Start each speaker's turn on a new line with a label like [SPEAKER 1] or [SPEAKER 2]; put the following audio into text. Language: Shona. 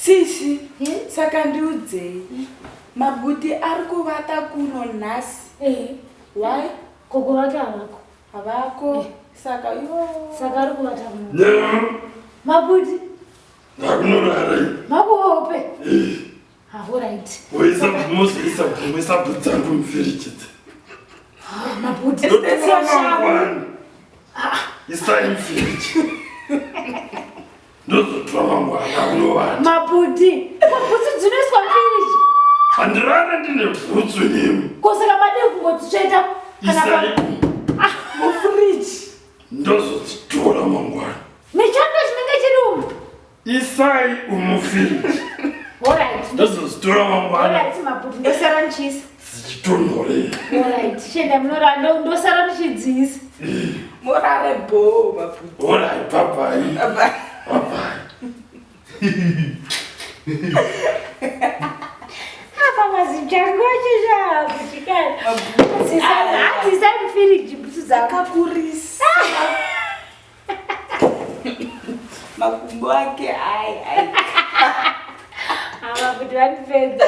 [SPEAKER 1] Sisi, saka ndiudzei. Mabuti ari kuvata kuno nhasi. Why?
[SPEAKER 2] Kukuvata havako.
[SPEAKER 1] Havako. Saka
[SPEAKER 2] Saka ari kuvata kuno. Mabuti. Makuhope. All right.
[SPEAKER 3] Wesa budzangu mfirichite.
[SPEAKER 2] Mabuti.
[SPEAKER 3] Isa mfirichite. Ndozotora mangwana unovata.
[SPEAKER 2] Mabuti. Mabuti dzinoswa mfiriji.
[SPEAKER 3] Handirara ndine bhutsu nemu.
[SPEAKER 2] Kosaka madeko ngotichaita
[SPEAKER 3] Isai
[SPEAKER 2] mufiriji.
[SPEAKER 3] Ndozodzitora mangwana.
[SPEAKER 2] Nechando chinenge chirumu.
[SPEAKER 3] Isai umufiriji.
[SPEAKER 2] All right.
[SPEAKER 3] Ndozodzitora mangwana.
[SPEAKER 2] All right, Mabuti. Ndosara nchisa.
[SPEAKER 3] Zichitonhorera.
[SPEAKER 2] All right. Shenda munoranda ndosara nichidzisa.
[SPEAKER 1] Morare bo, Mabuti.
[SPEAKER 3] All right, bye-bye.
[SPEAKER 1] Bye-bye.
[SPEAKER 2] Apa mazichangu achisha kuchikana. Sisa mfiriji butsu
[SPEAKER 1] Zakakurisa. Makumbo ake ai.
[SPEAKER 2] Mabuti vanipedza.